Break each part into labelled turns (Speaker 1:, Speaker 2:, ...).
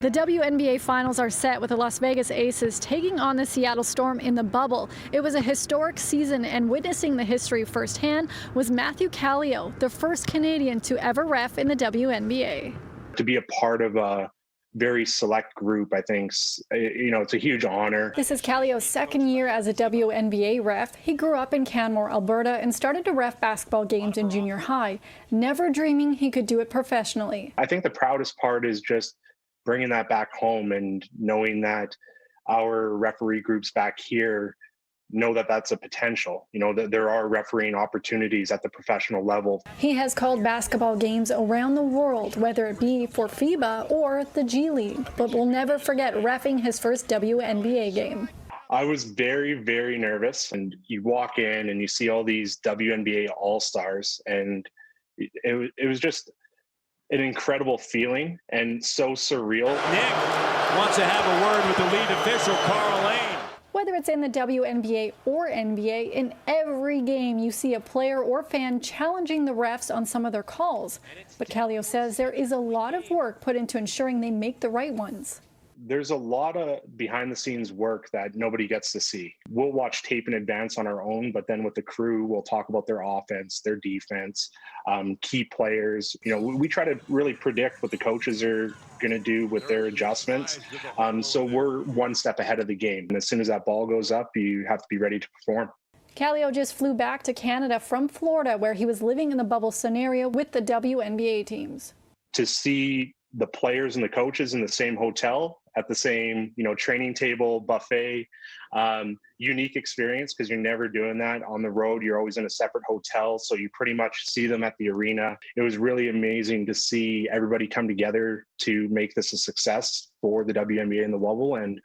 Speaker 1: The WNBA Finals are set with the Las Vegas Aces taking on the Seattle Storm in the bubble. It was a historic season, and witnessing the history firsthand was Matt Kallio, the first Canadian to ever ref in the WNBA.
Speaker 2: To be a part of a very select group, I think, it's a huge honor.
Speaker 1: This is Caglio's second year as a WNBA ref. He grew up in Canmore, Alberta, and started to ref basketball games in junior high, never dreaming he could do it professionally.
Speaker 2: I think the proudest part is just bringing that back home and knowing that our referee groups back here know that that's a potential, that there are refereeing opportunities at the professional level.
Speaker 1: He has called basketball games around the world, whether it be for FIBA or the G League, but will never forget reffing his first WNBA game.
Speaker 2: I was very, very nervous, and you walk in and you see all these WNBA All-Stars, and it was just an incredible feeling and so surreal.
Speaker 3: Nick wants to have a word with the lead official, Carl Lane.
Speaker 1: Whether it's in the WNBA or NBA, in every game you see a player or fan challenging the refs on some of their calls. But Caglio says there is a lot of work put into ensuring they make the right ones.
Speaker 2: There's a lot of behind-the-scenes work that nobody gets to see. We'll watch tape in advance on our own, but then with the crew, we'll talk about their offense, their defense, key players. We try to really predict what the coaches are going to do with their adjustments. So we're one step ahead of the game. And as soon as that ball goes up, you have to be ready to perform.
Speaker 1: Caglio just flew back to Canada from Florida, where he was living in the bubble scenario with the WNBA teams.
Speaker 2: To see the players and the coaches in the same hotel, at the same, training table, buffet, unique experience, because you're never doing that on the road. You're always in a separate hotel, so you pretty much see them at the arena. It was really amazing to see everybody come together to make this a success for the WNBA and the wubble, and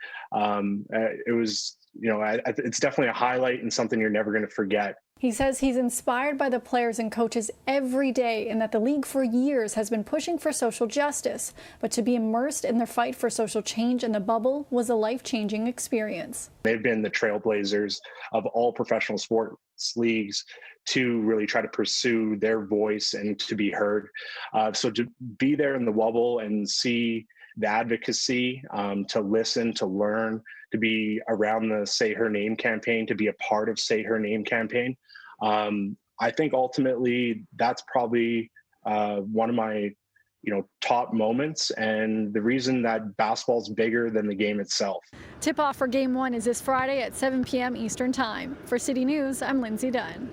Speaker 2: it was, it's definitely a highlight and something you're never going to forget.
Speaker 1: He says he's inspired by the players and coaches every day, and that the league for years has been pushing for social justice. But to be immersed in their fight for social change in the bubble was a life-changing experience.
Speaker 2: They've been the trailblazers of all professional sports leagues to really try to pursue their voice and to be heard. So to be there in the wubble and see the advocacy, to listen, to learn, to be around the Say Her Name campaign, to be a part of Say Her Name campaign. I think ultimately that's probably one of my top moments, and the reason that basketball's bigger than the game itself.
Speaker 1: Tip-off for Game 1 is this Friday at 7 p.m. Eastern Time. For City News, I'm Lindsay Dunn.